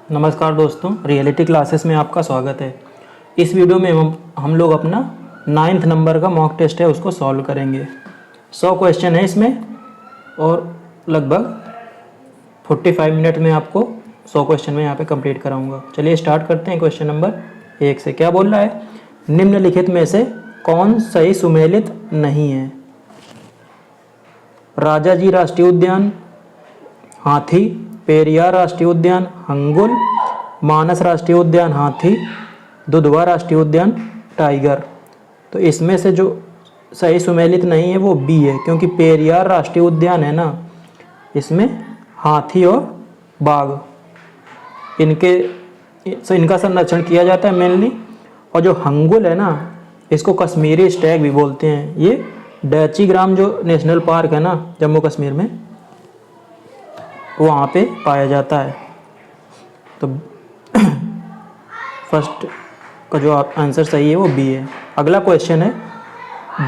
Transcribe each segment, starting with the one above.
नमस्कार दोस्तों, reality classes में आपका स्वागत है। इस वीडियो में हम लोग अपना 9th नंबर का मॉक टेस्ट है उसको सॉल्व करेंगे। 100 क्वेश्चन है इसमें और लगभग 45 मिनट में आपको 100 क्वेश्चन में यहाँ पे कंप्लीट कराऊंगा। चलिए स्टार्ट करते हैं। क्वेश्चन नंबर 1 से क्या बोल रहा है, निम्नलिखित में से कौन सही सुमेलित नहीं है? राजाजी राष्ट्रीय उद्यान, हाथी, पेरियार राष्ट्रीय उद्यान, हंगुल, मानस राष्ट्रीय उद्यान हाथी, दुधवा राष्ट्रीय उद्यान टाइगर। तो इसमें से जो सही सुमेलित नहीं है वो बी है, क्योंकि पेरियार राष्ट्रीय उद्यान है ना, इसमें हाथी और बाघ इनका संरक्षण किया जाता है मेनली। और जो हंगुल है ना, इसको कश्मीरी स्टैग भी बोलते हैं। ये डैचीग्राम जो नेशनल पार्क है ना जम्मू कश्मीर में, वहाँ पे पाया जाता है। तो फर्स्ट का जो आंसर सही है वो बी है। अगला क्वेश्चन है,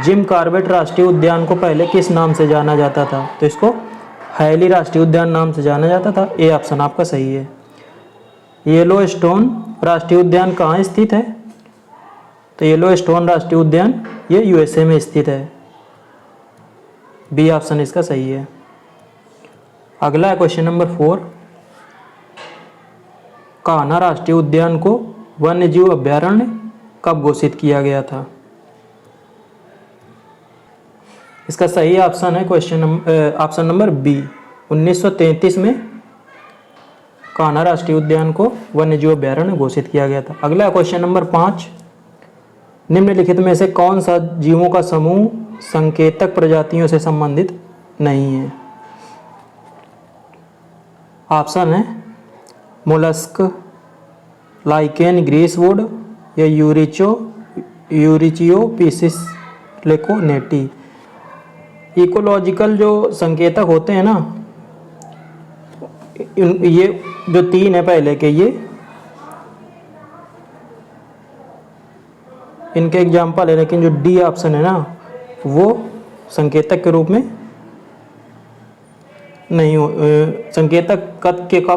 जिम कॉर्बेट राष्ट्रीय उद्यान को पहले किस नाम से जाना जाता था? तो इसको हैली राष्ट्रीय उद्यान नाम से जाना जाता था। ए ऑप्शन आपका सही है। येलोस्टोन राष्ट्रीय उद्यान कहाँ स्थित है? तो येलोस्टोन राष्ट्रीय उद्यान ये यूएसए में स्थित है। बी ऑप्शन इसका सही है। अगला है क्वेश्चन नंबर 4, कान्हा राष्ट्रीय उद्यान को वन्यजीव अभयारण्य कब घोषित किया गया था? इसका सही ऑप्शन है ऑप्शन नंबर बी। 1933 में कान्हा राष्ट्रीय उद्यान को वन्यजीव अभयारण्य घोषित किया गया था। अगला है क्वेश्चन नंबर 5, निम्नलिखित में से कौन सा जीवों का समूह संकेतक प्रजातियों से संबंधित नहीं है? ऑप्शन है मोलस्क, लाइकेन, ग्रीसवुड या यूरिचियो पीसिस लेकोनेटी। इकोलॉजिकल जो संकेतक होते हैं ना, ये जो 3 है पहले के, ये इनके एग्जाम्पल है, लेकिन जो डी ऑप्शन है ना वो संकेतक के रूप में नहीं हो, संकेतक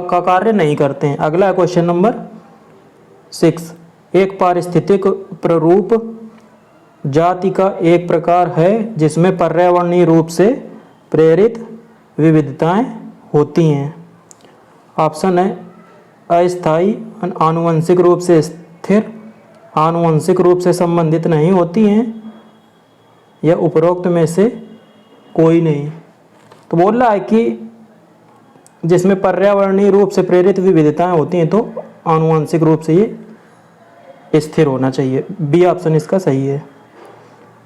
का कार्य नहीं करते हैं। अगला है क्वेश्चन नंबर 6, एक पारिस्थितिक प्ररूप जाति का एक प्रकार है जिसमें पर्यावरणीय रूप से प्रेरित विविधताएं होती हैं। ऑप्शन है अस्थायी, आनुवंशिक रूप से स्थिर, आनुवंशिक रूप से संबंधित नहीं होती हैं, या उपरोक्त में से कोई नहीं। तो बोल रहा है कि जिसमें पर्यावरणीय रूप से प्रेरित विविधताएं होती हैं तो आनुवंशिक रूप से ये स्थिर होना चाहिए। बी ऑप्शन इसका सही है।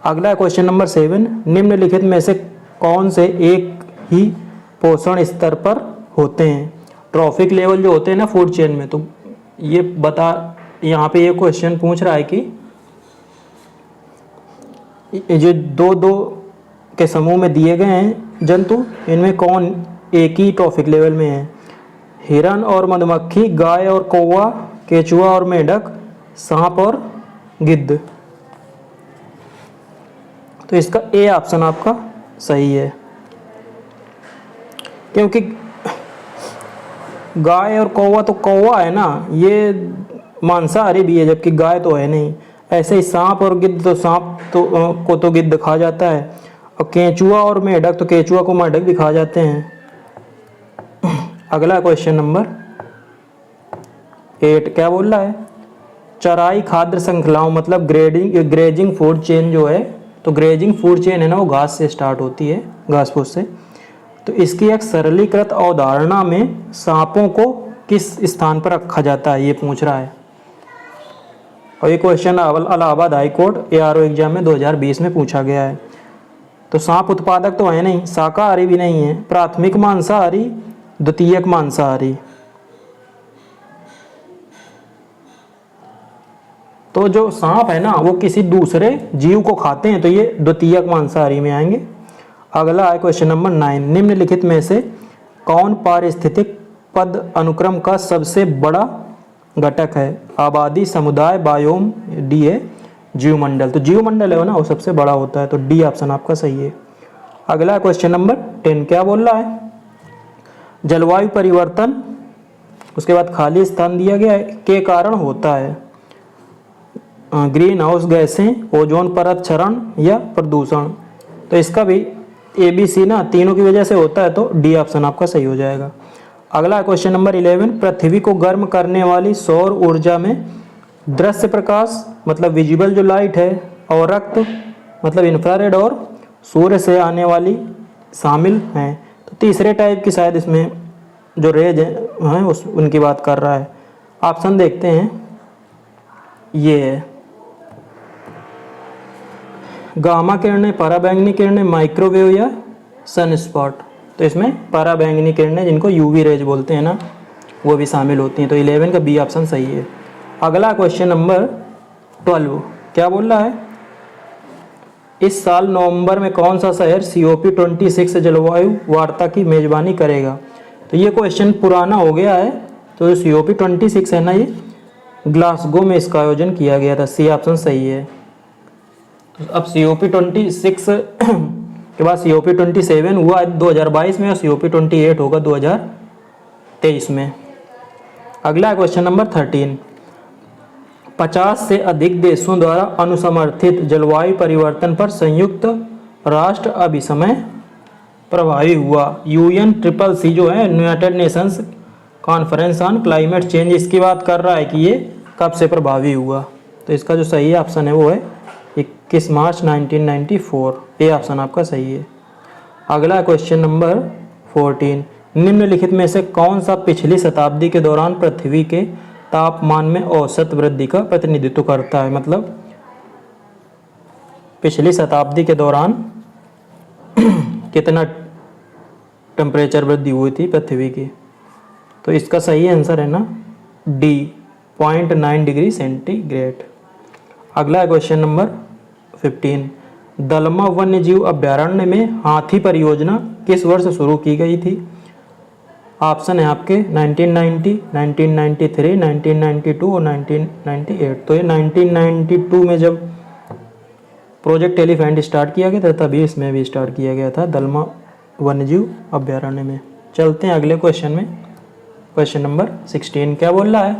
अगला क्वेश्चन नंबर 7, निम्नलिखित में से कौन से एक ही पोषण स्तर पर होते हैं? ट्रॉफिक लेवल जो होते हैं ना फूड चेन में, तो ये यहाँ पे ये क्वेश्चन पूछ रहा है कि ये जो दो के समूह में दिए गए हैं जंतु, इनमें कौन एक ही ट्रॉफिक लेवल में है? हिरन और मधुमक्खी, गाय और कौवा, केचुआ और मेंढक, सांप और गिद्ध। तो इसका ए ऑप्शन आपका सही है, क्योंकि गाय और कौवा, तो कौवा है ना ये मांसाहारी भी है जबकि गाय तो है नहीं। ऐसे ही सांप और गिद्ध, तो सांप को तो गिद्ध खा जाता है, और केंचुआ और मेंढक, तो केंचुआ को मेंढक भी खा जाते हैं। अगला क्वेश्चन नंबर 8 क्या बोल रहा है, चराई खाद्य श्रृंखलाओं मतलब ग्रेजिंग फूड चेन जो है, तो ग्रेजिंग फूड चेन है ना वो घास से स्टार्ट होती है, घास फूस से। तो इसकी एक सरलीकृत अवधारणा में सांपों को किस स्थान पर रखा जाता है, ये पूछ रहा है। और ये question Allahabad high court ARO exam में 2020 में पूछा गया है। तो सांप उत्पादक तो है नहीं, शाकाहारी भी नहीं है, प्राथमिक मांसाहारी, द्वितीयक मांसाहारी। तो जो सांप है ना वो किसी दूसरे जीव को खाते हैं, तो ये द्वितीयक मांसाहारी में आएंगे। अगला है क्वेश्चन नंबर 9, निम्नलिखित में से कौन पारिस्थितिक पद अनुक्रम का सबसे बड़ा घटक है? आबादी, समुदाय, बायोम, डी है जीवमंडल। तो जीवमंडल है ना वो सबसे बड़ा होता है, तो डी ऑप्शन आपका सही है। अगला क्वेश्चन नंबर 10 क्या बोल रहा है, जलवायु परिवर्तन उसके बाद खाली स्थान दिया गया है के कारण होता है ग्रीन हाउस गैसें, ओजोन परत क्षरण या प्रदूषण। तो इसका भी ए बी सी ना तीनों की वजह से होता है, तो डी ऑप्शन आपका सही हो जाएगा। अगला क्वेश्चन नंबर 11, पृथ्वी को गर्म करने वाली सौर ऊर्जा में दृश्य प्रकाश मतलब विजिबल जो लाइट है, और रक्त मतलब इंफ्रारेड, और सूर्य से आने वाली शामिल हैं। तो तीसरे टाइप की शायद इसमें जो रेज हैं उनकी बात कर रहा है। ऑप्शन देखते हैं, ये है गामा किरणें, पराबैंगनी किरणें, माइक्रोवेव या सनस्पॉट। तो इसमें पराबैंगनी किरणें जिनको यूवी रेज बोलते हैं ना, वो भी शामिल होती हैं। तो 11 का बी ऑप्शन सही है। अगला क्वेश्चन नंबर 12 क्या बोल रहा है, इस साल नवंबर में कौन सा शहर COP26 जलवायु वार्ता की मेजबानी करेगा। तो ये क्वेश्चन पुराना हो गया है। तो जो COP26 है ना, ये ग्लासगो में इसका आयोजन किया गया था। सी ऑप्शन सही है। अब COP26 के बाद COP27 हुआ 2022 में, और COP28 होगा 2023 में। अगला क्वेश्चन नंबर 13, 50 से अधिक देशों द्वारा अनुसमर्थित जलवायु परिवर्तन पर संयुक्त राष्ट्र अभिसमय प्रभावी हुआ। UNCCC जो है, United Nations conference on climate change, इसकी बात कर रहा है कि ये कब से प्रभावी हुआ। तो इसका जो सही ऑप्शन है वो है 21 मार्च 1994। ये ऑप्शन आपका सही है। अगला क्वेश्चन नंबर 14, निम्नलिखित में से कौन सा पिछली शताब्दी के दौरान पृथ्वी के तापमान में औसत वृद्धि का प्रतिनिधित्व करता है। मतलब पिछली शताब्दी के दौरान कितना टेम्परेचर वृद्धि हुई थी पृथ्वी की। तो इसका सही आंसर है ना डी, 0.9 डिग्री सेंटीग्रेड। अगला क्वेश्चन नंबर 15, दलमा वन्यजीव अभ्यारण्य में हाथी परियोजना किस वर्ष शुरू की गई थी। ऑप्शन है आपके 1990, 1993, 1992 और 1998। तो ये 1992 में जब प्रोजेक्ट एलिफेंट स्टार्ट किया गया था, तभी इसमें भी स्टार्ट किया गया था दलमा वन्यजीव अभ्यारण्य में। चलते हैं अगले क्वेश्चन में। क्वेश्चन नंबर 16 क्या बोल रहा है,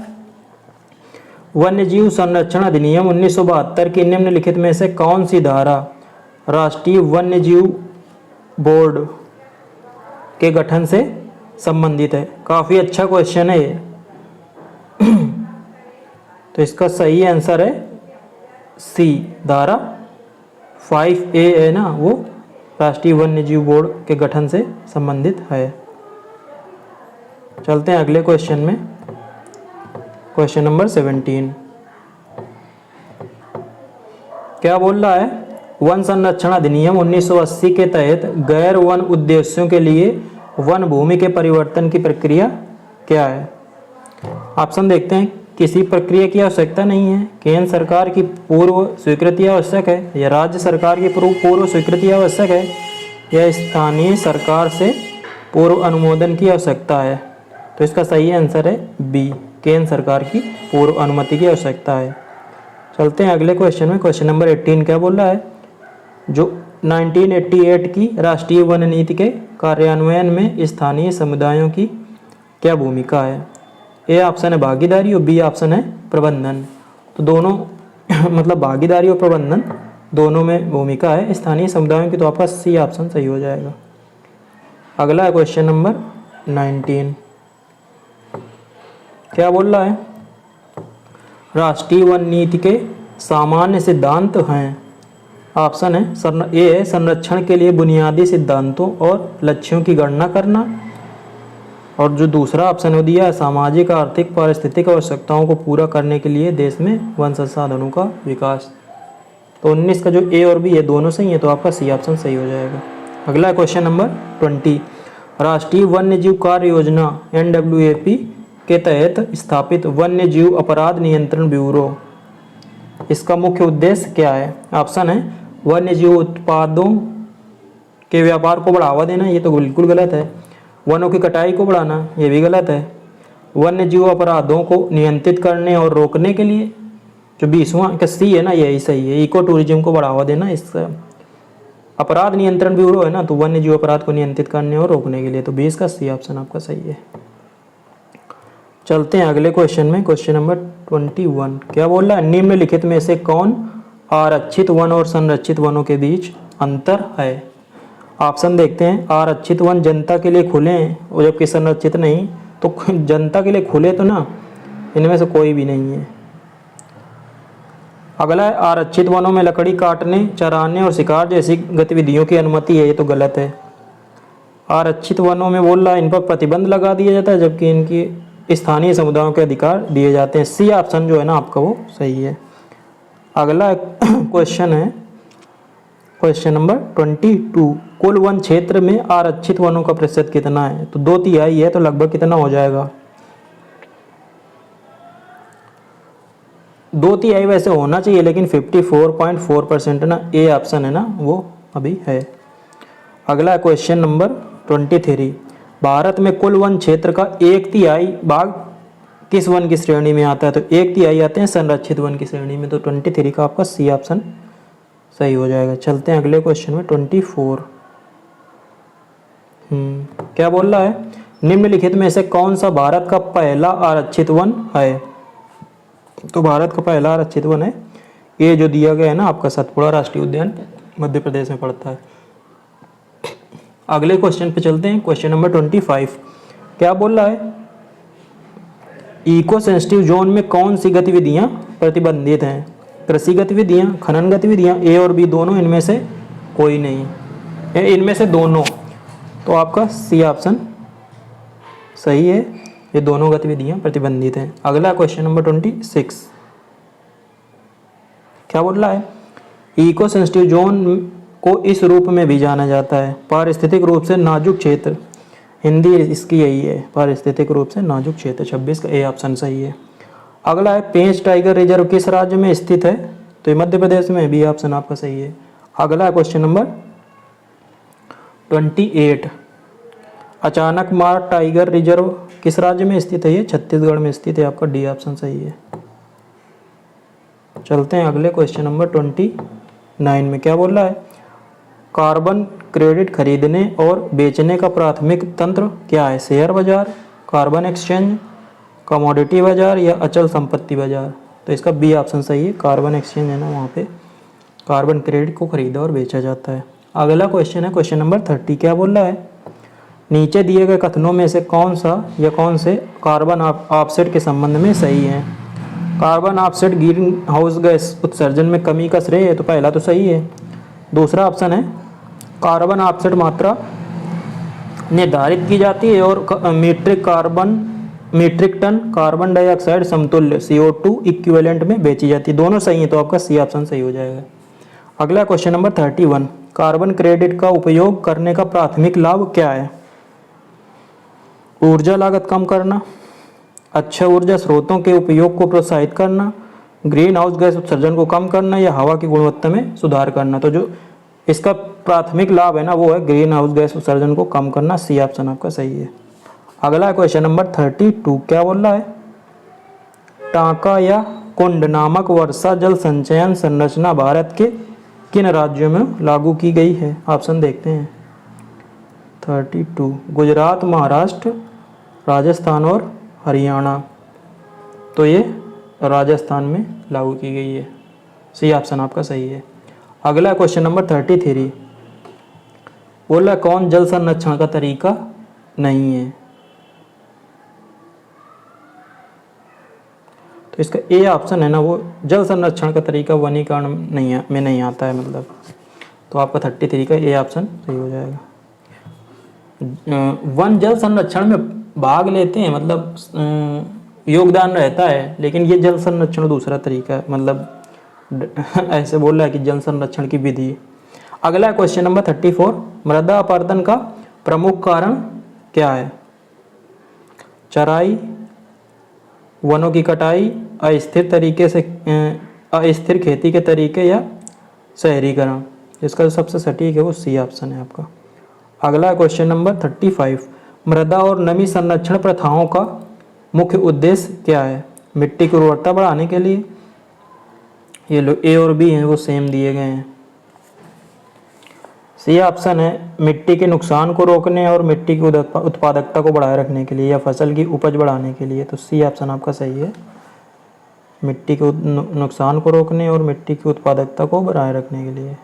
वन्यजीव संरक्षण अधिनियम 1972 की निम्नलिखित में से कौन सी धारा राष्ट्रीय वन्यजीव बोर्ड के गठन से संबंधित है। काफ़ी अच्छा क्वेश्चन है ये। तो इसका सही आंसर है सी, धारा 5A है ना, वो राष्ट्रीय वन्यजीव बोर्ड के गठन से संबंधित है। चलते हैं अगले क्वेश्चन में। क्वेश्चन नंबर 17 क्या बोल रहा है, वन संरक्षण अधिनियम 1980 के तहत गैर वन उद्देश्यों के लिए वन भूमि के परिवर्तन की प्रक्रिया क्या है। ऑप्शन देखते हैं, किसी प्रक्रिया की आवश्यकता नहीं है, केंद्र सरकार की पूर्व स्वीकृति आवश्यक है, या राज्य सरकार की पूर्व स्वीकृति आवश्यक है, या स्थानीय सरकार से पूर्व अनुमोदन की आवश्यकता है। तो इसका सही आंसर है बी, केंद्र सरकार की पूर्व अनुमति की आवश्यकता है। चलते हैं अगले क्वेश्चन में। क्वेश्चन नंबर 18 क्या बोल रहा है, जो 1988 की राष्ट्रीय वन नीति के कार्यान्वयन में स्थानीय समुदायों की क्या भूमिका है। ए ऑप्शन है भागीदारी और बी ऑप्शन है प्रबंधन। तो दोनों मतलब भागीदारी और प्रबंधन दोनों में भूमिका है स्थानीय समुदायों की। तो आपका सी ऑप्शन सही हो जाएगा। अगला है क्वेश्चन नंबर 19 क्या बोल रहा है, राष्ट्रीय वन नीति के सामान्य सिद्धांत हैं। ऑप्शन है ए है संरक्षण के लिए बुनियादी सिद्धांतों और लक्ष्यों की गणना करना, और जो दूसरा ऑप्शन है दिया है सामाजिक आर्थिक पारिस्थितिक आवश्यकताओं को पूरा करने के लिए देश में वन संसाधनों का विकास। तो 19 का जो ए और बी है दोनों सही है, तो आपका सी ऑप्शन सही हो जाएगा। अगला क्वेश्चन नंबर 20, राष्ट्रीय वन्यजीव कार्य योजना NWAP के तहत स्थापित वन्यजीव अपराध नियंत्रण ब्यूरो, इसका मुख्य उद्देश्य क्या है। ऑप्शन है वन्यजीव उत्पादों के व्यापार को बढ़ावा देना, ये तो बिल्कुल गलत है। वनों की कटाई को बढ़ाना, ये भी गलत है। वन्यजीव अपराधों को नियंत्रित करने और रोकने के लिए, जो 20वां का सी है ना, यही सही है। इको टूरिज्म को बढ़ावा देना, इससे अपराध नियंत्रण ब्यूरो है ना, तो वन्यजीव अपराध को नियंत्रित करने और रोकने के लिए। तो 20 का सी ऑप्शन आपका सही है। चलते हैं अगले क्वेश्चन में, क्वेश्चन नंबर 21। क्या बोल रहा है, निम्नलिखित में से कौन आरक्षित वन और संरक्षित वनों के बीच अंतर है। ऑप्शन देखते हैं। आरक्षित वन जनता के लिए खुले हैं और जबकि संरक्षित नहीं, तो जनता के लिए खुले तो ना, इनमें से कोई भी नहीं है। अगला है, आरक्षित वनों में लकड़ी काटने, चराने और शिकार जैसी गतिविधियों की अनुमति है, ये तो गलत है। आरक्षित वनों में बोल रहा है इन पर प्रतिबंध लगा दिया जाता है, जबकि इनकी स्थानीय समुदायों के अधिकार दिए जाते हैं। सी ऑप्शन जो है ना आपका वो सही है। अगला क्वेश्चन है क्वेश्चन नंबर 22। कुल वन क्षेत्र में आरक्षित वनों का प्रतिशत कितना है। तो 2/3 है, तो लगभग कितना हो जाएगा, 2/3 वैसे होना चाहिए, लेकिन 54.4% ना, ए ऑप्शन है ना वो अभी है। अगला क्वेश्चन नंबर 23। भारत में कुल वन क्षेत्र का 1/3 भाग किस वन की श्रेणी में आता है। तो 1/3 आते हैं संरक्षित वन की श्रेणी में, तो 23 का आपका सी ऑप्शन सही हो जाएगा। चलते हैं अगले क्वेश्चन में 24। क्या बोल रहा है, निम्नलिखित में से कौन सा भारत का पहला आरक्षित वन है। तो भारत का पहला आरक्षित वन है ये जो दिया गया है ना आपका सतपुड़ा राष्ट्रीय उद्यान, मध्य प्रदेश में पड़ता है। अगले क्वेश्चन पे चलते हैं, क्वेश्चन नंबर 25। क्या बोल रहा है, इको सेंसिटिव जोन में कौन सी गतिविधियां प्रतिबंधित हैं। कृषि गतिविधियां, खनन गतिविधियां, ए और बी दोनों, इनमें से कोई नहीं है, इनमें से दोनों, तो आपका सी ऑप्शन सही है, ये दोनों गतिविधियां प्रतिबंधित हैं। अगला क्वेश्चन नंबर 26। क्या बोल रहा है, इको सेंसिटिव जोन को इस रूप में भी जाना जाता है, पारिस्थितिक रूप से नाजुक क्षेत्र। हिंदी इसकी यही है, पारिस्थितिक रूप से नाजुक क्षेत्र। 26 का ए ऑप्शन सही है। अगला है, पेंच टाइगर रिजर्व किस राज्य में स्थित है। तो ये मध्य प्रदेश में, बी ऑप्शन आपका सही है। अगला क्वेश्चन नंबर 28। अचानक मार टाइगर रिजर्व किस राज्य में स्थित है। ये छत्तीसगढ़ में स्थित है, आपका डी ऑप्शन सही है। चलते हैं अगले क्वेश्चन नंबर 29 में। क्या बोल रहा है, कार्बन क्रेडिट खरीदने और बेचने का प्राथमिक तंत्र क्या है। शेयर बाजार, कार्बन एक्सचेंज, कमोडिटी बाजार या अचल संपत्ति बाजार। तो इसका बी ऑप्शन सही है, कार्बन एक्सचेंज है ना, वहाँ पे कार्बन क्रेडिट को खरीदा और बेचा जाता है। अगला क्वेश्चन है क्वेश्चन नंबर 30। क्या बोल रहा है, नीचे दिए गए कथनों में से कौन सा या कौन से कार्बन ऑफसेट के संबंध में सही है। Carbon offset green house gas उत्सर्जन में कमी का श्रेय है, तो पहला तो सही है। दूसरा ऑप्शन है, कार्बन ऑफसेट मात्रा निर्धारित की जाती है और मीट्रिक टन कार्बन डाइऑक्साइड समतुल्य CO2 इक्विवेलेंट में बेची जाती है। दोनों सही है, तो आपका सी ऑप्शन सही हो जाएगा। अगला क्वेश्चन नंबर 31। कार्बन क्रेडिट का उपयोग करने का प्राथमिक लाभ क्या है। ऊर्जा लागत कम करना, अच्छे ऊर्जा स्रोतों के उपयोग को प्रोत्साहित करना, ग्रीन हाउस गैस उत्सर्जन को कम करना या हवा की गुणवत्ता में सुधार करना। तो जो इसका प्राथमिक लाभ है ना वो है ग्रीन हाउस गैस उत्सर्जन को कम करना। सी ऑप्शन आपका सही है। अगला क्वेश्चन नंबर 32। क्या बोल रहा है, टांका या कुंड नामक वर्षा जल संचयन संरचना भारत के किन राज्यों में लागू की गई है। ऑप्शन देखते हैं। 32 गुजरात, महाराष्ट्र, राजस्थान और हरियाणा। तो ये राजस्थान में लागू की गई है। सी ऑप्शन आपका सही है। अगला क्वेश्चन नंबर 33। बोला कौन जल संरक्षण का तरीका नहीं है। तो इसका ए ऑप्शन है ना वो जल संरक्षण का तरीका वनीकरण में नहीं आता है, मतलब। तो आपका 33 का ए ऑप्शन सही हो जाएगा। वन जल संरक्षण में भाग लेते हैं, मतलब योगदान रहता है, लेकिन ये जल संरक्षण दूसरा तरीका है, मतलब ऐसे बोल रहा है कि जल संरक्षण की विधि। अगला क्वेश्चन नंबर 34। मृदा अपरदन का प्रमुख कारण क्या है। चराई, वनों की कटाई, अस्थिर खेती के तरीके या शहरीकरण। इसका जो सबसे सटीक है वो सी ऑप्शन है आपका। अगला क्वेश्चन नंबर 35। मृदा और नमी संरक्षण प्रथाओं का मुख्य उद्देश्य क्या है। मिट्टी की उर्वरता बढ़ाने के लिए। ये लोग ए और बी हैं वो सेम दिए गए हैं। सी ऑप्शन है मिट्टी के नुकसान को रोकने और मिट्टी की उत्पादकता को बढ़ाए रखने के लिए या फसल की उपज बढ़ाने के लिए। तो सी ऑप्शन आपका सही है, मिट्टी के नुकसान को रोकने और मिट्टी की उत्पादकता को बढ़ाए रखने के लिए।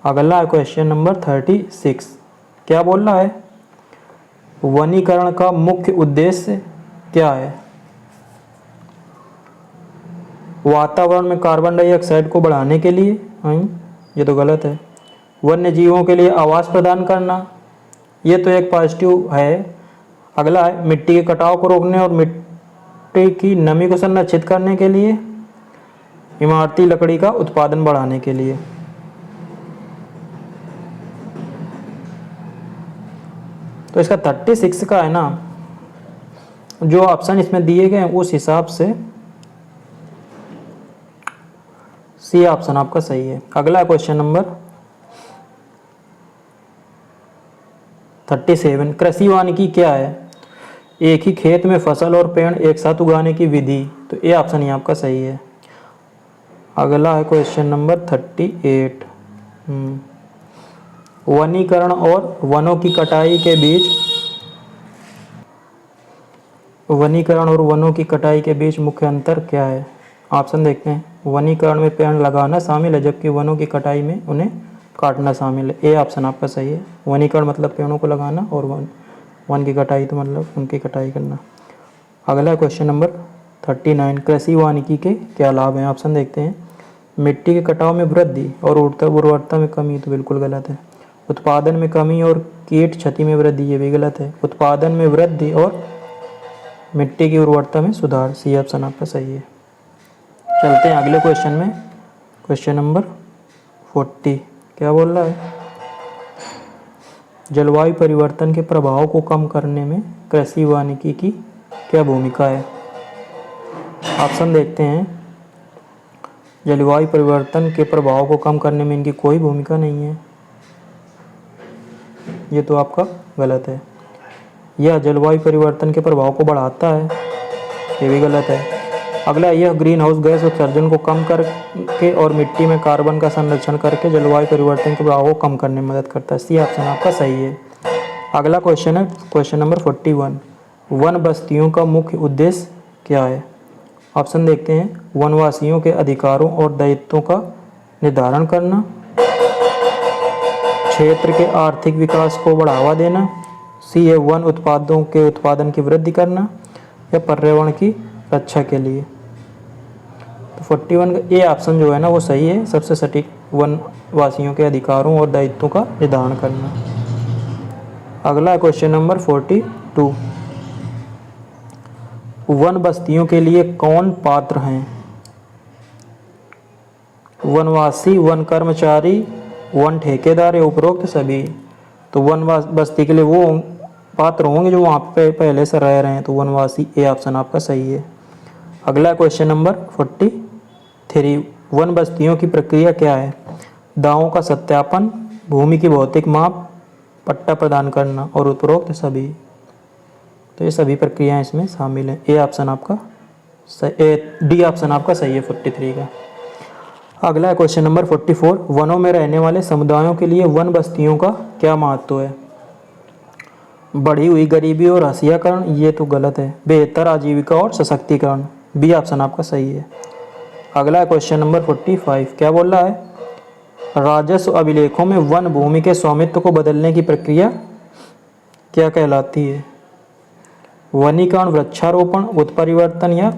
अगला है क्वेश्चन नंबर 36। क्या बोल रहा है? वनीकरण का मुख्य उद्देश्य क्या है? वातावरण में कार्बन डाइऑक्साइड को बढ़ाने के लिए, ये तो गलत है। वन्य जीवों के लिए आवास प्रदान करना, ये तो एक पॉजिटिव है। अगला है मिट्टी के कटाव को रोकने और मिट्टी की नमी को संरक्षित करने के लिए, इमारती लकड़ी का उत्पादन बढ़ाने के लिए। तो इसका 36 का है ना, जो ऑप्शन इसमें दिए गए हैं उस हिसाब से सी ऑप्शन आपका सही है। अगला क्वेश्चन नंबर 37। कृषि वानिकी क्या है? एक ही खेत में फसल और पेड़ एक साथ उगाने की विधि। तो ये ऑप्शन ही आपका सही है। अगला है क्वेश्चन नंबर 38। वनीकरण और वनों की कटाई के बीच, वनीकरण और वनों की कटाई के बीच मुख्य अंतर क्या है? ऑप्शन देखते हैं। वनीकरण में पेड़ लगाना शामिल है, जबकि वनों की कटाई में उन्हें काटना शामिल है। ये ऑप्शन आपका सही है। वनीकरण मतलब पेड़ों को लगाना और वन की कटाई तो मतलब उनकी कटाई करना। अगला क्वेश्चन नंबर 39। कृषि वानिकी के क्या लाभ हैं? ऑप्शन देखते हैं। मिट्टी के कटाव में वृद्धि और उर्वरता में कमी, तो बिल्कुल गलत है। उत्पादन में कमी और कीट क्षति में वृद्धि, ये भी गलत है। उत्पादन में वृद्धि और मिट्टी की उर्वरता में सुधार, सी ऑप्शन आपका सही है। चलते हैं अगले क्वेश्चन में। Question number 40। क्या बोल रहा है? जलवायु परिवर्तन के प्रभाव को कम करने में कृषि वानिकी की क्या भूमिका है? ऑप्शन देखते हैं। जलवायु परिवर्तन के प्रभाव को कम करने में इनकी कोई भूमिका नहीं है, ये तो आपका गलत है। यह जलवायु परिवर्तन के प्रभाव को बढ़ाता है, ये भी गलत है। अगला, यह ग्रीन हाउस गैस उत्सर्जन को कम करके और मिट्टी में कार्बन का संरक्षण करके जलवायु परिवर्तन के प्रभाव को कम करने में मदद करता है। सी ऑप्शन आपका सही है। अगला क्वेश्चन है क्वेश्चन नंबर 41। वन बस्तियों का मुख्य उद्देश्य क्या है? ऑप्शन देखते हैं। वनवासियों के अधिकारों और दायित्वों का निर्धारण करना, क्षेत्र के आर्थिक विकास को बढ़ावा देना, सी है वन उत्पादों के उत्पादन की वृद्धि करना, या पर्यावरण की रक्षा के लिए। तो 41 का ए ऑप्शन जो है ना वो सही है, सबसे सटीक। वनवासियों के अधिकारों और दायित्वों का निर्धारण करना। अगला क्वेश्चन नंबर 42। वन बस्तियों के लिए कौन पात्र हैं? वनवासी, वन कर्मचारी, वन ठेकेदार या उपरोक्त सभी। तो वन बस्ती के लिए वो पात्र होंगे जो वहाँ पे पहले से रह रहे हैं, तो वनवासी, ए ऑप्शन आपका सही है। अगला क्वेश्चन नंबर 43। वन बस्तियों की प्रक्रिया क्या है? दावों का सत्यापन, भूमि की भौतिक माप, पट्टा प्रदान करना और उपरोक्त सभी। तो ये सभी प्रक्रियाएं इसमें शामिल हैं। ए ऑप्शन आपका डी ऑप्शन आपका सही है 43 का। अगला क्वेश्चन नंबर 44। वनों में रहने वाले समुदायों के लिए वन बस्तियों का क्या महत्व है? बढ़ी हुई गरीबी और हसियाकरण, ये तो गलत है। बेहतर आजीविका और सशक्तिकरण, बी ऑप्शन आपका सही है। अगला क्वेश्चन नंबर 45। क्या बोल रहा है? राजस्व अभिलेखों में वन भूमि के स्वामित्व को बदलने की प्रक्रिया क्या कहलाती है? वनीकरण, वृक्षारोपण, उत्परिवर्तन या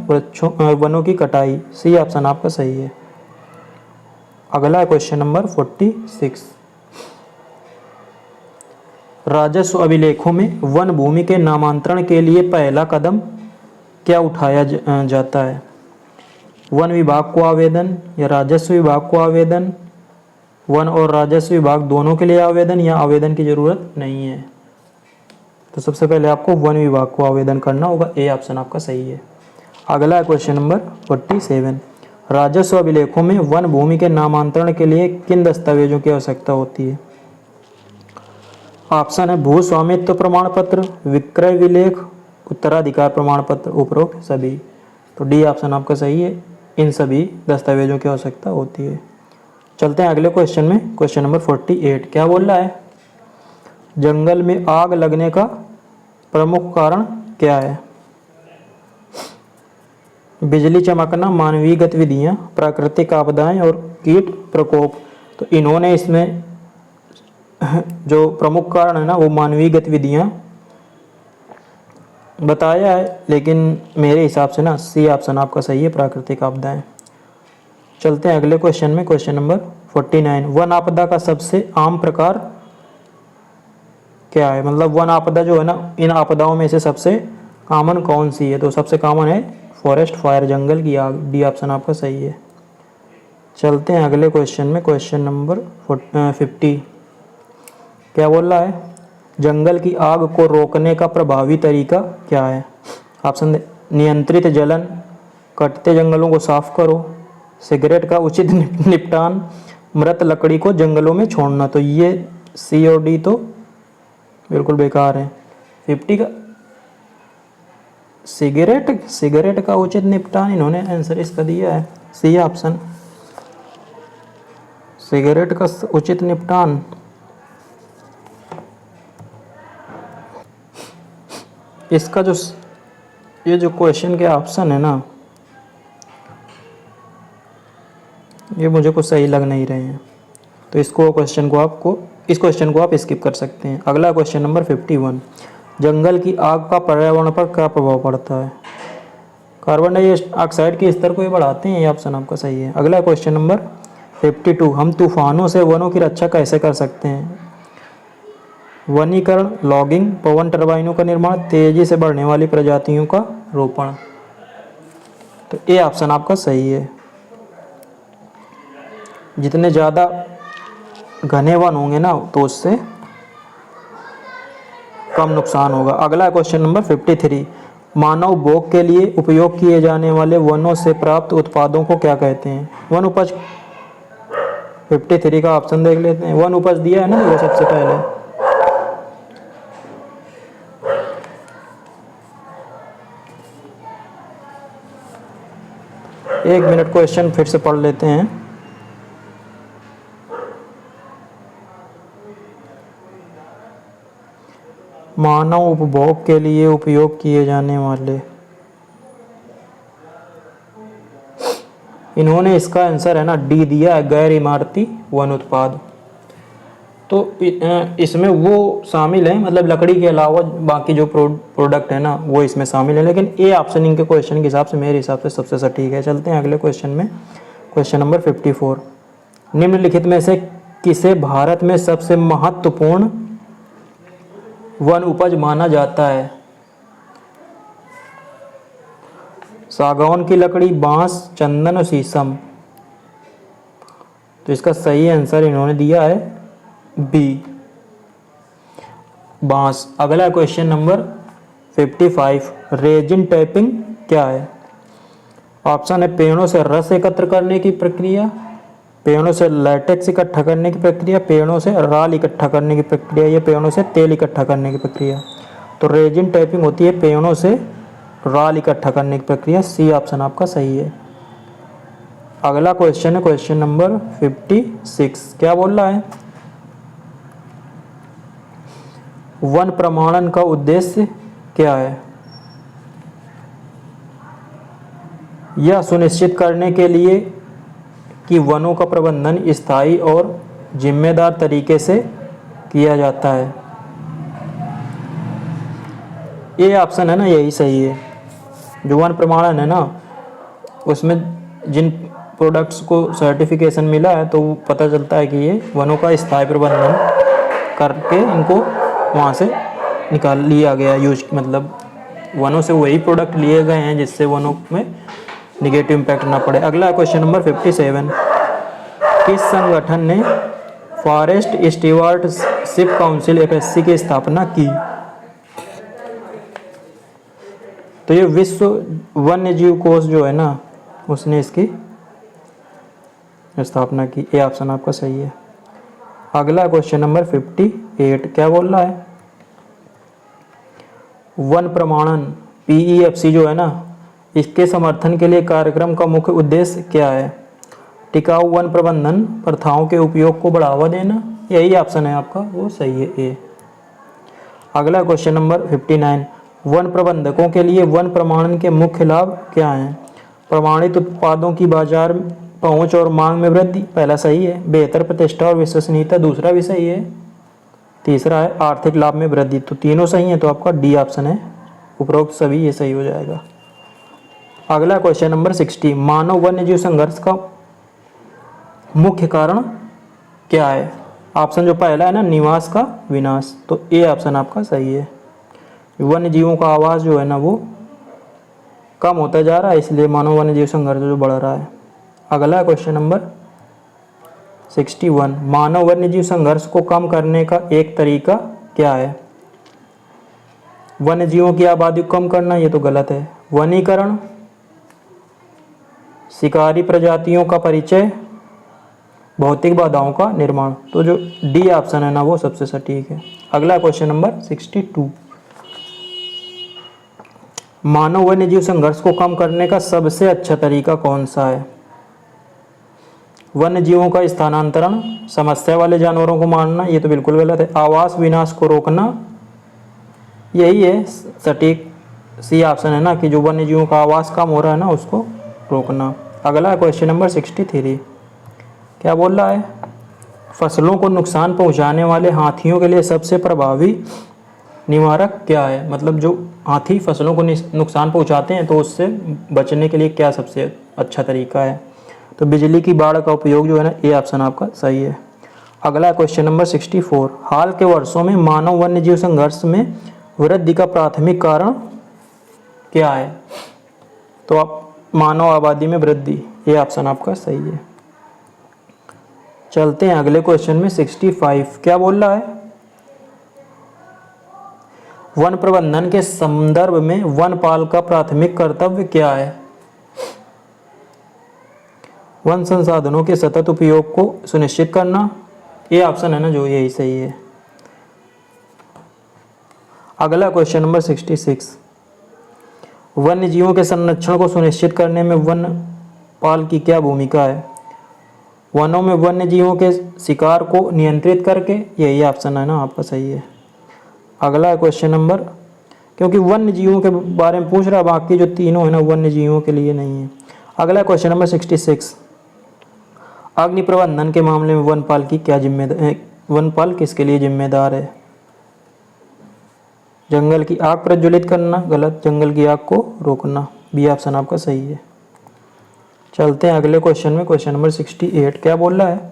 वनों की कटाई, सी ऑप्शन आपका सही है। अगला क्वेश्चन नंबर 46। राजस्व अभिलेखों में वन भूमि के नामांतरण के लिए पहला कदम क्या उठाया जाता है? वन विभाग को आवेदन या राजस्व विभाग को आवेदन, वन और राजस्व विभाग दोनों के लिए आवेदन, या आवेदन की जरूरत नहीं है? तो सबसे पहले आपको वन विभाग को आवेदन करना होगा, ए ऑप्शन आपका सही है। अगला क्वेश्चन नंबर 47। राजस्व अभिलेखों में वन भूमि के नामांतरण के लिए किन दस्तावेजों की आवश्यकता होती है? ऑप्शन है भू स्वामित्व प्रमाण पत्र, विक्रय विलेख, उत्तराधिकार प्रमाण पत्र, उपरोक्त सभी। तो डी ऑप्शन आपका सही है, इन सभी दस्तावेजों की आवश्यकता होती है। चलते हैं अगले क्वेश्चन में, क्वेश्चन नंबर 48। क्या बोल रहा है? जंगल में आग लगने का प्रमुख कारण क्या है? बिजली चमकना, मानवीय गतिविधियां, प्राकृतिक आपदाएं और कीट प्रकोप। तो इन्होंने इसमें जो प्रमुख कारण है ना वो मानवीय गतिविधियां बताया है, लेकिन मेरे हिसाब से ना सी ऑप्शन आपका सही है, प्राकृतिक आपदाएं। चलते हैं अगले क्वेश्चन में, क्वेश्चन नंबर 49। वन आपदा का सबसे आम प्रकार क्या है? मतलब वन आपदा जो है ना, इन आपदाओं में से सबसे कॉमन कौन सी है? तो सबसे कॉमन है फॉरेस्ट फायर, जंगल की आग। डी ऑप्शन आपका सही है। चलते हैं अगले क्वेश्चन में, क्वेश्चन नंबर 50। क्या बोल रहा है? जंगल की आग को रोकने का प्रभावी तरीका क्या है? ऑप्शन नियंत्रित जलन, कटते जंगलों को साफ करो, सिगरेट का उचित निपटान, मृत लकड़ी को जंगलों में छोड़ना। तो ये सी और डी तो बिल्कुल बेकार है। 50 का सिगरेट का उचित निपटान, इन्होंने आंसर इसका दिया है सी ऑप्शन, सिगरेट का उचित निपटान। इसका जो ये जो क्वेश्चन के ऑप्शन है ना, ये मुझे कुछ सही लग नहीं रहे हैं, तो इस क्वेश्चन को आप स्किप कर सकते हैं। अगला क्वेश्चन नंबर 51। जंगल की आग का पर्यावरण पर क्या प्रभाव पड़ता है? कार्बन डाइऑक्साइड के स्तर को ये बढ़ाते हैं, ये ऑप्शन आपका सही है। अगला क्वेश्चन नंबर 52। हम तूफानों से वनों की रक्षा कैसे कर सकते हैं? वनीकरण, लॉगिंग, पवन टरबाइनों का निर्माण, तेजी से बढ़ने वाली प्रजातियों का रोपण। तो ये ऑप्शन आपका सही है। जितने ज़्यादा घने वन होंगे ना तो उससे कम नुकसान होगा। अगला क्वेश्चन नंबर 53। मानव भोग के लिए उपयोग किए जाने वाले वनों से प्राप्त उत्पादों को क्या कहते हैं? वन उपज। 53 का ऑप्शन देख लेते हैं। वन उपज दिया है ना वो सबसे पहले। एक मिनट, क्वेश्चन फिर से पढ़ लेते हैं। मानव उपभोग के लिए उपयोग किए जाने वाले, इन्होंने इसका आंसर है ना डी दिया है, गैर इमारती वन उत्पाद। तो इसमें वो शामिल है, मतलब लकड़ी के अलावा बाकी जो प्रोडक्ट है ना वो इसमें शामिल है, लेकिन ए ऑप्शन इनके क्वेश्चन के हिसाब से मेरे हिसाब से सबसे सटीक है। चलते हैं अगले क्वेश्चन में, क्वेश्चन नंबर 54। निम्नलिखित में से किसे भारत में सबसे महत्वपूर्ण वन उपज माना जाता है? सागौन की लकड़ी, बांस, चंदन और शीशम। तो इसका सही आंसर इन्होंने दिया है बी, बांस। अगला क्वेश्चन नंबर 55। रेजिन टैपिंग क्या है? ऑप्शन है पेड़ों से रस एकत्र करने की प्रक्रिया, पेड़ों से लैटेक्स इकट्ठा करने की प्रक्रिया, पेड़ों से राल इकट्ठा करने की प्रक्रिया, या पेड़ों से तेल इकट्ठा करने की प्रक्रिया। तो रेजिन टैपिंग होती है पेड़ों से राल इकट्ठा करने की प्रक्रिया। सी ऑप्शन आपका सही है। अगला क्वेश्चन है क्वेश्चन नंबर 56। क्या बोल रहा है? वन प्रमाणन का उद्देश्य क्या है? यह सुनिश्चित करने के लिए कि वनों का प्रबंधन स्थायी और जिम्मेदार तरीके से किया जाता है। ये ऑप्शन है ना यही सही है। जो वन प्रमाणन है ना उसमें जिन प्रोडक्ट्स को सर्टिफिकेशन मिला है तो पता चलता है कि ये वनों का स्थायी प्रबंधन करके इनको वहाँ से निकाल लिया गया यूज, मतलब वनों से वही प्रोडक्ट लिए गए हैं जिससे वनों में निगेटिव इम्पैक्ट ना पड़े। अगला क्वेश्चन नंबर 57। किस संगठन ने फॉरेस्ट स्टीवर्डशिप काउंसिल FSC की स्थापना की? तो ये विश्व वन्य जीव कोष जो है ना उसने इसकी स्थापना की। ये ऑप्शन आपका सही है। अगला क्वेश्चन नंबर 58। क्या बोल रहा है? वन प्रमाणन PEFC जो है ना इसके समर्थन के लिए कार्यक्रम का मुख्य उद्देश्य क्या है? टिकाऊ वन प्रबंधन प्रथाओं के उपयोग को बढ़ावा देना, यही ऑप्शन है आपका, वो सही है ए। अगला क्वेश्चन नंबर 59, वन प्रबंधकों के लिए वन प्रमाणन के मुख्य लाभ क्या हैं? प्रमाणित उत्पादों की बाजार पहुंच और मांग में वृद्धि, पहला सही है। बेहतर प्रतिष्ठा और विश्वसनीयता, दूसरा भी सही है। तीसरा है आर्थिक लाभ में वृद्धि, तो तीनों सही है, तो आपका डी ऑप्शन है, उपरोक्त सभी ये सही हो जाएगा। अगला क्वेश्चन नंबर 60, मानव वन्यजीव संघर्ष का मुख्य कारण क्या है? ऑप्शन जो पहला है ना, निवास का विनाश, तो ए ऑप्शन आपका सही है। वन्य जीवों का आवास जो है ना वो कम होता जा रहा है, इसलिए मानव वन्यजीव संघर्ष जो बढ़ रहा है। अगला क्वेश्चन नंबर 61, मानव वन्यजीव संघर्ष को कम करने का एक तरीका क्या है? वन्य जीवों की आबादी को कम करना, ये तो गलत है। वनीकरण, शिकारी प्रजातियों का परिचय, भौतिक बाधाओं का निर्माण, तो जो डी ऑप्शन है ना वो सबसे सटीक है। अगला क्वेश्चन नंबर 62, मानव वन्यजीव संघर्ष को कम करने का सबसे अच्छा तरीका कौन सा है? वन्य जीवों का स्थानांतरण, समस्या वाले जानवरों को मारना, ये तो बिल्कुल गलत है। आवास विनाश को रोकना, यही है सटीक, सी ऑप्शन है ना कि जो वन्य जीवों का आवास कम हो रहा है ना उसको रोकना। अगला क्वेश्चन नंबर 63, क्या बोल रहा है? फसलों को नुकसान पहुंचाने वाले हाथियों के लिए सबसे प्रभावी निवारक क्या है? मतलब जो हाथी फसलों को नुकसान पहुंचाते हैं तो उससे बचने के लिए क्या सबसे अच्छा तरीका है? तो बिजली की बाड़ का उपयोग जो है ना, ये ऑप्शन आपका सही है। अगला क्वेश्चन नंबर 64, हाल के वर्षों में मानव वन्यजीव संघर्ष में वृद्धि का प्राथमिक कारण क्या है? तो आप मानव आबादी में वृद्धि, ये ऑप्शन आपका सही है। चलते हैं अगले क्वेश्चन में 65, क्या बोल रहा है? वन प्रबंधन के संदर्भ में वनपाल का प्राथमिक कर्तव्य क्या है? वन संसाधनों के सतत उपयोग को सुनिश्चित करना, ये ऑप्शन है ना जो यही सही है। अगला क्वेश्चन नंबर 66, वन्य जीवों के संरक्षण को सुनिश्चित करने में वनपाल की क्या भूमिका है? वनों में वन्य जीवों के शिकार को नियंत्रित करके, यही ऑप्शन है ना आपका सही है। अगला क्वेश्चन नंबर, क्योंकि वन्य जीवों के बारे में पूछ रहा है, बाकी जो तीनों है ना वन्य जीवों के लिए नहीं है। अगला क्वेश्चन नंबर 66, अग्नि प्रबंधन के मामले में वनपाल की क्या जिम्मेदार, वनपाल किसके लिए जिम्मेदार है? जंगल की आग प्रज्वलित करना, गलत, जंगल की आग को रोकना, बी ऑप्शन आपका सही है। चलते हैं अगले क्वेश्चन में, क्वेश्चन नंबर 68, क्या बोल रहा है?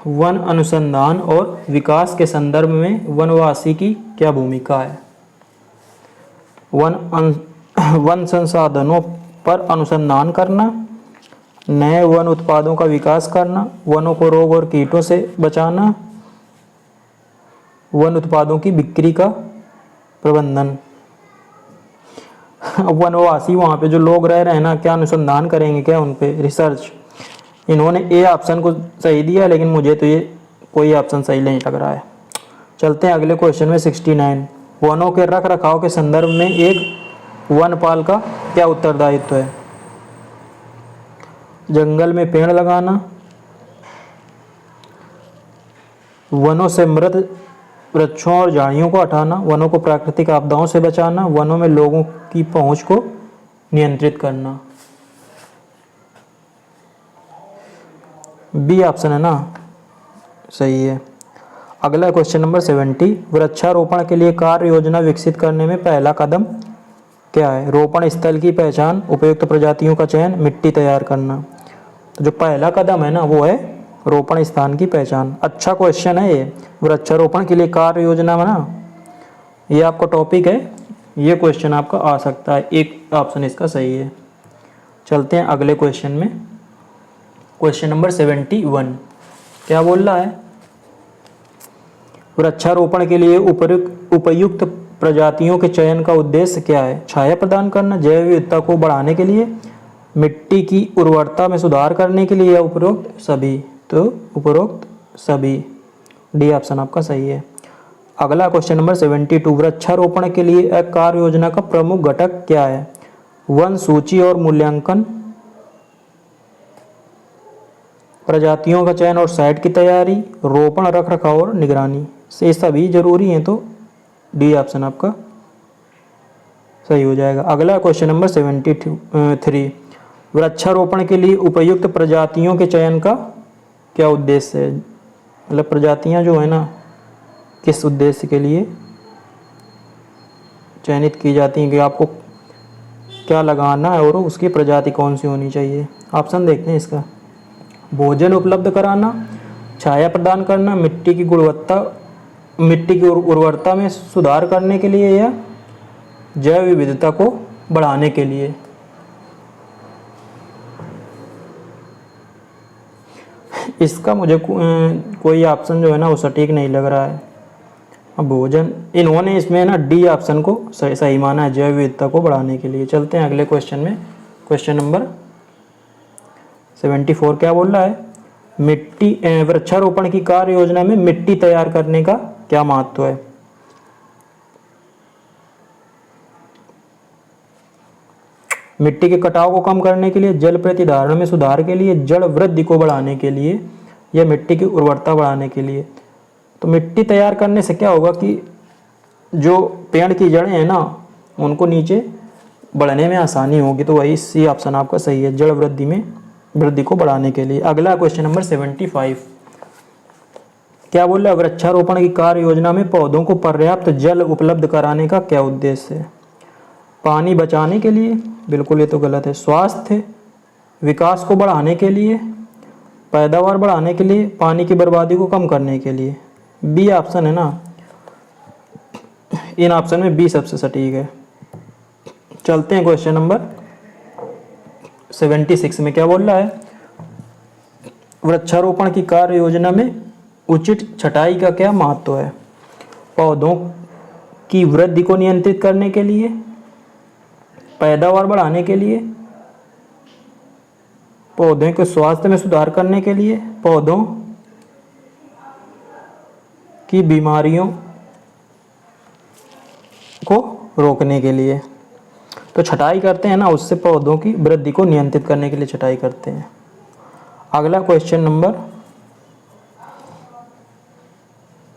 वन अनुसंधान और विकास के संदर्भ में वनवासी की क्या भूमिका है? वन संसाधनों पर अनुसंधान करना, नए वन उत्पादों का विकास करना, वनों को रोग और कीटों से बचाना, वन उत्पादों की बिक्री का प्रबंधन। वनवासी वहाँ पे जो लोग रह रहे हैं ना, क्या अनुसंधान करेंगे, क्या उन पे रिसर्च? इन्होंने ए ऑप्शन को सही दिया, लेकिन मुझे तो ये कोई ऑप्शन सही नहीं लग रहा है। चलते हैं अगले क्वेश्चन में 69, वनों के रख रखाव के संदर्भ में एक वनपाल का क्या उत्तरदायित्व है? जंगल में पेड़ लगाना, वनों से मृत वृक्षों और झाड़ियों को हटाना, वनों को प्राकृतिक आपदाओं से बचाना, वनों में लोगों की पहुंच को नियंत्रित करना। बी ऑप्शन है ना सही है। अगला क्वेश्चन नंबर 70, वृक्षारोपण के लिए कार्य योजना विकसित करने में पहला कदम क्या है? रोपण स्थल की पहचान, उपयुक्त प्रजातियों का चयन, मिट्टी तैयार करना। तो जो पहला कदम है ना वो है रोपण स्थान की पहचान। अच्छा क्वेश्चन है ये, वृक्षारोपण के लिए कार्य योजना में ना ये आपका टॉपिक है, ये क्वेश्चन आपका आ सकता है, एक ऑप्शन इसका सही है। चलते हैं अगले क्वेश्चन में, क्वेश्चन नंबर 71, क्या बोल रहा है? वृक्षारोपण के लिए उपयुक्त प्रजातियों के चयन का उद्देश्य क्या है? छाया प्रदान करना, जैव विविधता को बढ़ाने के लिए, मिट्टी की उर्वरता में सुधार करने के लिए, या उपरोक्त सभी? तो उपरोक्त सभी, डी ऑप्शन आपका सही है। अगला क्वेश्चन नंबर 72, वृक्षारोपण के लिए एक कार्य योजना का प्रमुख घटक क्या है? वन सूची और मूल्यांकन, प्रजातियों का चयन और साइट की तैयारी, रोपण, रख रखाव और निगरानी से सभी जरूरी हैं, तो डी ऑप्शन आपका सही हो जाएगा। अगला क्वेश्चन नंबर 73, वृक्षारोपण के लिए उपयुक्त प्रजातियों के चयन का क्या उद्देश्य है? मतलब प्रजातियां जो है ना किस उद्देश्य के लिए चयनित की जाती हैं कि आपको क्या लगाना है और उसकी प्रजाति कौन सी होनी चाहिए। ऑप्शन देखते हैं इसका। भोजन उपलब्ध कराना, छाया प्रदान करना, मिट्टी की उर्वरता में सुधार करने के लिए, या जैव विविधता को बढ़ाने के लिए। इसका मुझे कोई ऑप्शन जो है ना वो सटीक नहीं लग रहा है। अब भोजन, इन्होंने इसमें ना डी ऑप्शन को सही माना है, जैव विविधता को बढ़ाने के लिए। चलते हैं अगले क्वेश्चन में। क्वेश्चन नंबर 74 क्या बोल रहा है? वृक्षारोपण की कार्य योजना में मिट्टी तैयार करने का क्या महत्व है? मिट्टी के कटाव को कम करने के लिए, जल प्रतिधारण में सुधार के लिए, जड़ वृद्धि को बढ़ाने के लिए, या मिट्टी की उर्वरता बढ़ाने के लिए। तो मिट्टी तैयार करने से क्या होगा कि जो पेड़ की जड़ें हैं ना उनको नीचे बढ़ने में आसानी होगी, तो वही सी ऑप्शन आपका सही है, जड़ वृद्धि को बढ़ाने के लिए। अगला क्वेश्चन नंबर 75 क्या बोल रहा है? वृक्षारोपण की कार्य योजना में पौधों को पर्याप्त जल उपलब्ध कराने का क्या उद्देश्य है? पानी बचाने के लिए, बिल्कुल ये तो गलत है। स्वास्थ्य विकास को बढ़ाने के लिए, पैदावार बढ़ाने के लिए, पानी की बर्बादी को कम करने के लिए। बी ऑप्शन है ना, इन ऑप्शन में बी सबसे सटीक है। चलते हैं क्वेश्चन नंबर 76 में क्या बोल रहा है? वृक्षारोपण की कार्य योजना में उचित छटाई का क्या महत्व है? पौधों की वृद्धि को नियंत्रित करने के लिए, पैदावार बढ़ाने के लिए, पौधों के स्वास्थ्य में सुधार करने के लिए, पौधों की बीमारियों को रोकने के लिए। तो छटाई करते हैं ना, उससे पौधों की वृद्धि को नियंत्रित करने के लिए छटाई करते हैं। अगला क्वेश्चन नंबर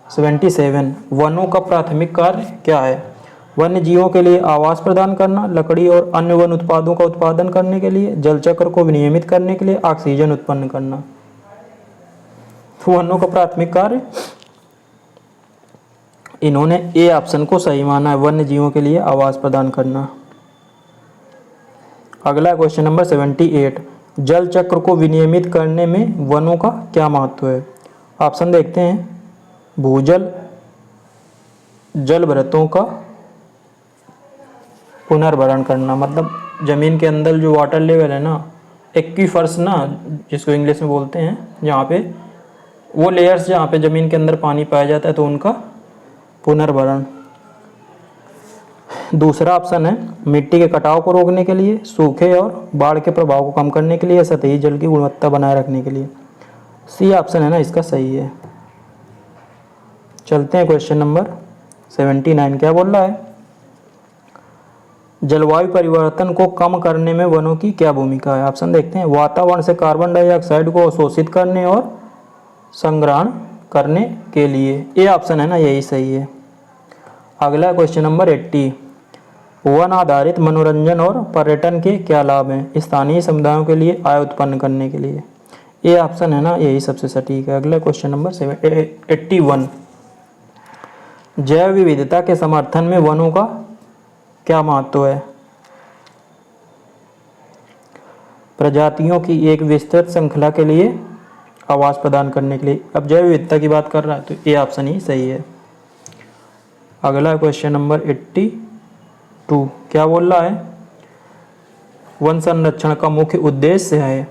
77 वनों का प्राथमिक कार्य क्या है? वन्य जीवों के लिए आवास प्रदान करना, लकड़ी और अन्य वन उत्पादों का उत्पादन करने के लिए, जल चक्र को विनियमित करने के लिए, ऑक्सीजन उत्पन्न करना। वनों का प्राथमिक कार्य, इन्होंने ए ऑप्शन को सही माना है, वन्य जीवों के लिए आवास प्रदान करना। अगला क्वेश्चन नंबर 78 जल चक्र को विनियमित करने में वनों का क्या महत्व है? ऑप्शन देखते हैं। भूजल जल भृतों का पुनर्भरण करना, मतलब जमीन के अंदर जो वाटर लेवल है ना, एक्वीफर्स ना जिसको इंग्लिश में बोलते हैं, जहाँ पे वो लेयर्स जहाँ पे जमीन के अंदर पानी पाया जाता है, तो उनका पुनर्भरण। दूसरा ऑप्शन है मिट्टी के कटाव को रोकने के लिए, सूखे और बाढ़ के प्रभाव को कम करने के लिए, सतही जल की गुणवत्ता बनाए रखने के लिए। सी ऑप्शन है ना इसका सही है। चलते हैं क्वेश्चन नंबर 79 क्या बोल रहा है? जलवायु परिवर्तन को कम करने में वनों की क्या भूमिका है? ऑप्शन देखते हैं। वातावरण से कार्बन डाइऑक्साइड को अवशोषित करने और संग्रहण करने के लिए। ये ऑप्शन है ना, यही सही है। अगला क्वेश्चन नंबर 80 वन आधारित मनोरंजन और पर्यटन के क्या लाभ हैं? स्थानीय समुदायों के लिए आय उत्पन्न करने के लिए। ये ऑप्शन है ना, यही सबसे सटीक है। अगला क्वेश्चन नंबर 81 जैव विविधता के समर्थन में वनों का क्या महत्व है? प्रजातियों की एक विस्तृत श्रृंखला के लिए आवास प्रदान करने के लिए। अब जैव विविधता की बात कर रहा है तो ये ऑप्शन ही सही है। अगला क्वेश्चन नंबर 82 क्या बोल रहा है? वन संरक्षण का मुख्य उद्देश्य है।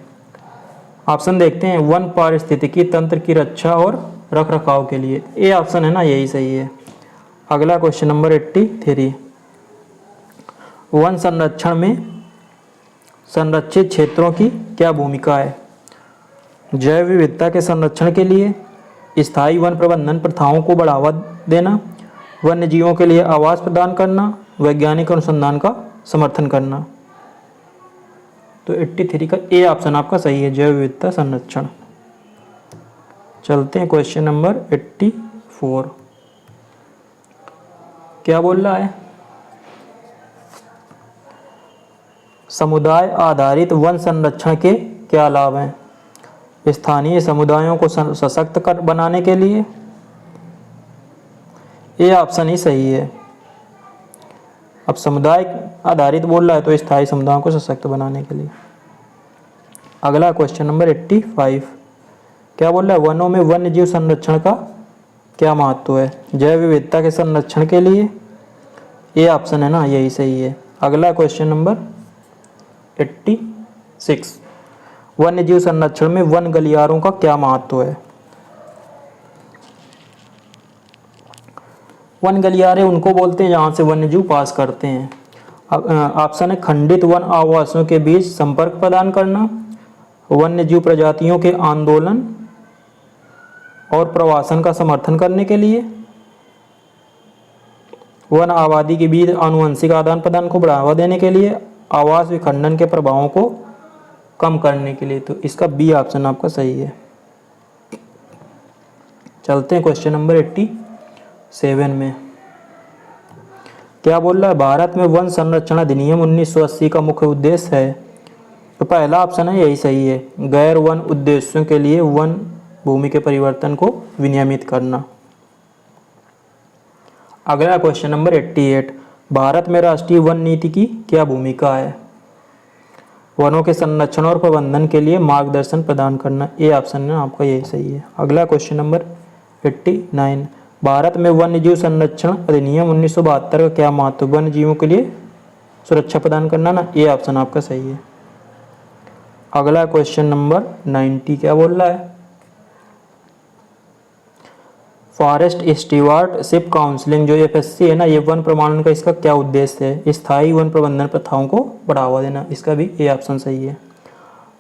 ऑप्शन देखते हैं। वन पारिस्थितिकी तंत्र की रक्षा और रख रखाव के लिए। ये ऑप्शन है ना, यही सही है। अगला क्वेश्चन नंबर 83 वन संरक्षण में संरक्षित क्षेत्रों की क्या भूमिका है? जैव विविधता के संरक्षण के लिए, स्थायी वन प्रबंधन प्रथाओं को बढ़ावा देना, वन्य जीवों के लिए आवास प्रदान करना, वैज्ञानिक अनुसंधान का समर्थन करना। तो 83 का ए ऑप्शन आपका सही है, जैव विविधता संरक्षण। चलते हैं क्वेश्चन नंबर 84। क्या बोल रहा है? समुदाय आधारित वन संरक्षण के क्या लाभ हैं? स्थानीय समुदायों को सशक्त कर बनाने के लिए, ये ऑप्शन ही सही है। अब समुदाय आधारित बोल रहा है तो स्थायी समुदायों को सशक्त बनाने के लिए। अगला क्वेश्चन नंबर 85। क्या बोल रहा है? वनों में वन्य जीव संरक्षण का क्या महत्व है? जैव विविधता के संरक्षण के लिए, ये ऑप्शन है ना, यही सही है। अगला क्वेश्चन नंबर 86। वन्य जीव संरक्षण में वन गलियारों का क्या महत्व है? वन गलियारे उनको बोलते हैं जहाँ से वन्य जीव पास करते हैं। ऑप्शन है खंडित वन आवासों के बीच संपर्क प्रदान करना, वन्य जीव प्रजातियों के आंदोलन और प्रवासन का समर्थन करने के लिए, वन आबादी के बीच आनुवंशिक आदान प्रदान को बढ़ावा देने के लिए, आवास विखंडन के प्रभावों को कम करने के लिए। तो इसका बी ऑप्शन आपका सही है। चलते हैं क्वेश्चन नंबर 87 में। क्या बोल रहा है? भारत में वन संरक्षण अधिनियम 1980 का मुख्य उद्देश्य है। तो पहला ऑप्शन है, यही सही है। गैर वन उद्देश्यों के लिए वन भूमि के परिवर्तन को विनियमित करना। अगला क्वेश्चन नंबर 88। भारत में राष्ट्रीय वन नीति की क्या भूमिका है? वनों के संरक्षण और प्रबंधन के लिए मार्गदर्शन प्रदान करना। ये ऑप्शन है आपका, यही सही है। अगला क्वेश्चन नंबर 89। भारत में वन्य जीव संरक्षण अधिनियम 1972 का क्या महत्व? वन्य जीवों के लिए सुरक्षा प्रदान करना ना, ये ऑप्शन आपका सही है। अगला क्वेश्चन नंबर 90। क्या बोल रहा है? फॉरेस्ट स्टीवार्डशिप काउंसलिंग जो FSC है ना, ये वन प्रमाणन का इसका क्या उद्देश्य है? स्थायी वन प्रबंधन प्रथाओं को बढ़ावा देना। इसका भी ये ऑप्शन सही है।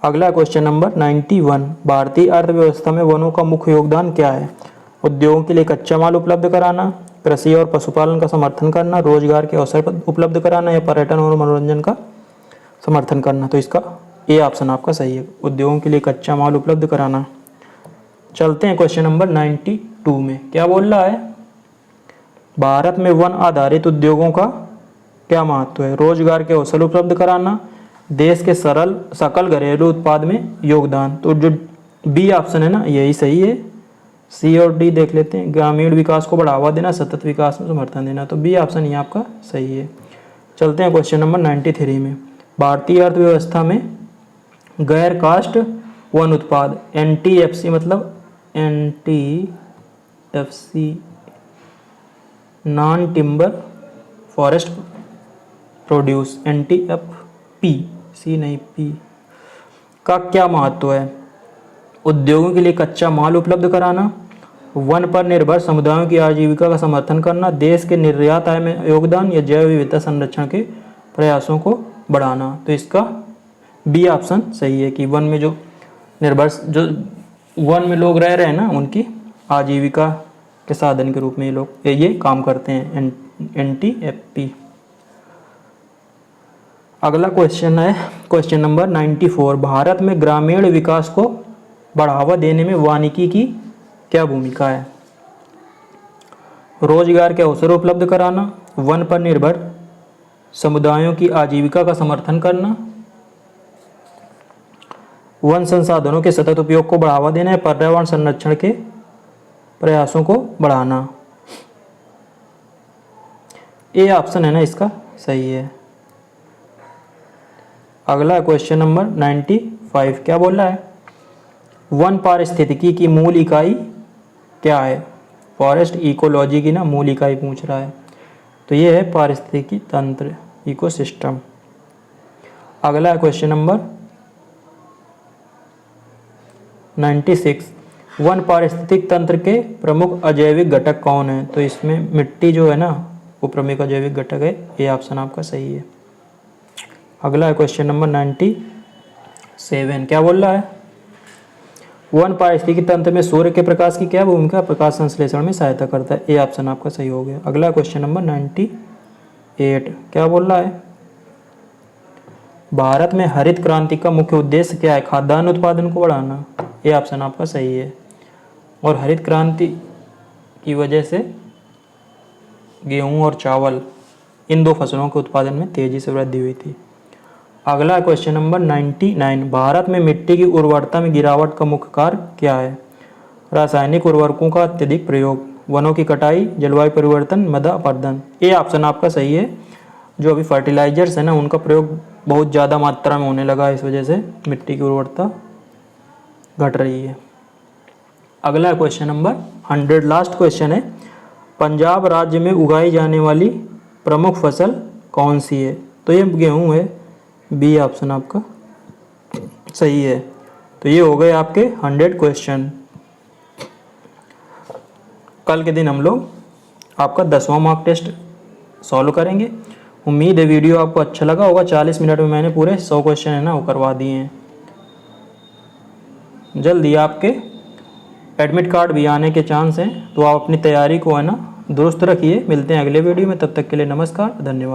अगला क्वेश्चन नंबर 91। भारतीय अर्थव्यवस्था में वनों का मुख्य योगदान क्या है? उद्योगों के लिए कच्चा माल उपलब्ध कराना, कृषि और पशुपालन का समर्थन करना, रोजगार के अवसर उपलब्ध कराना, या पर्यटन और मनोरंजन का समर्थन करना। तो इसका ये ऑप्शन आपका सही है, उद्योगों के लिए कच्चा माल उपलब्ध कराना। चलते हैं क्वेश्चन नंबर 92 में। क्या बोल रहा है? भारत में वन आधारित उद्योगों का क्या महत्व है? रोजगार के अवसर उपलब्ध कराना, देश के सकल घरेलू उत्पाद में योगदान। तो जो बी ऑप्शन है ना, यही सही है। सी और डी देख लेते हैं। ग्रामीण विकास को बढ़ावा देना, सतत विकास में समर्थन देना। तो बी ऑप्शन ये आपका सही है। चलते हैं क्वेश्चन नंबर 93 में। भारतीय अर्थव्यवस्था में गैर कास्ट वन उत्पाद NTFC मतलब NTFC non timber forest produce NTFP सी नहीं P का क्या महत्व है? उद्योगों के लिए कच्चा माल उपलब्ध कराना, वन पर निर्भर समुदायों की आजीविका का समर्थन करना, देश के निर्यात आय में योगदान, या जैव विविधता संरक्षण के प्रयासों को बढ़ाना। तो इसका बी ऑप्शन सही है कि वन में जो निर्भर जो वन में लोग रह रहे हैं ना, उनकी आजीविका के साधन के रूप में ये काम करते हैं NTFP। अगला क्वेश्चन है क्वेश्चन नंबर 94। भारत में ग्रामीण विकास को बढ़ावा देने में वानिकी की क्या भूमिका है? रोजगार के अवसर उपलब्ध कराना, वन पर निर्भर समुदायों की आजीविका का समर्थन करना, वन संसाधनों के सतत उपयोग को बढ़ावा देना, पर्यावरण संरक्षण के प्रयासों को बढ़ाना। ये ऑप्शन है ना इसका सही है। अगला क्वेश्चन नंबर 95। क्या बोल रहा है? वन पारिस्थितिकी की मूल इकाई क्या है? फॉरेस्ट इकोलॉजी की ना मूल इकाई पूछ रहा है। तो ये है पारिस्थितिकी तंत्र, इकोसिस्टम। अगला क्वेश्चन नंबर 96। वन पारिस्थितिक तंत्र के प्रमुख अजैविक घटक कौन है? तो इसमें मिट्टी जो है ना वो प्रमुख अजैविक घटक है। ये ऑप्शन आपका सही है। अगला क्वेश्चन नंबर 97। क्या बोल रहा है? वन पारिस्थितिकी तंत्र में सूर्य के प्रकाश की क्या भूमिका? प्रकाश संश्लेषण में सहायता करता है। ये ऑप्शन आपका सही हो गया। अगला क्वेश्चन नंबर 98। क्या बोल रहा है? भारत में हरित क्रांति का मुख्य उद्देश्य क्या है? खाद्यान्न उत्पादन को बढ़ाना। ये ऑप्शन आपका सही है। और हरित क्रांति की वजह से गेहूं और चावल इन दो फसलों के उत्पादन में तेजी से वृद्धि हुई थी। अगला क्वेश्चन नंबर 99, भारत में मिट्टी की उर्वरता में गिरावट का मुख्य कारण क्या है? रासायनिक उर्वरकों का अत्यधिक प्रयोग, वनों की कटाई, जलवायु परिवर्तन, मृदा अपरदन। ये ऑप्शन आपका सही है। जो अभी फर्टिलाइजर्स है ना, उनका प्रयोग बहुत ज़्यादा मात्रा में होने लगा है, इस वजह से मिट्टी की उर्वरता घट रही है। अगला क्वेश्चन नंबर 100, लास्ट क्वेश्चन है, पंजाब राज्य में उगाई जाने वाली प्रमुख फसल कौन सी है? तो ये गेहूं है, बी ऑप्शन आपका सही है। तो ये हो गए आपके 100 क्वेश्चन। कल के दिन हम लोग आपका 10वां मॉक टेस्ट सॉल्व करेंगे। उम्मीद है वीडियो आपको अच्छा लगा होगा। 40 मिनट में मैंने पूरे 100 क्वेश्चन है ना वो करवा दिए हैं। जल्दी आपके एडमिट कार्ड भी आने के चांस हैं, तो आप अपनी तैयारी को है ना दुरुस्त रखिए। मिलते हैं अगले वीडियो में, तब तक के लिए नमस्कार, धन्यवाद।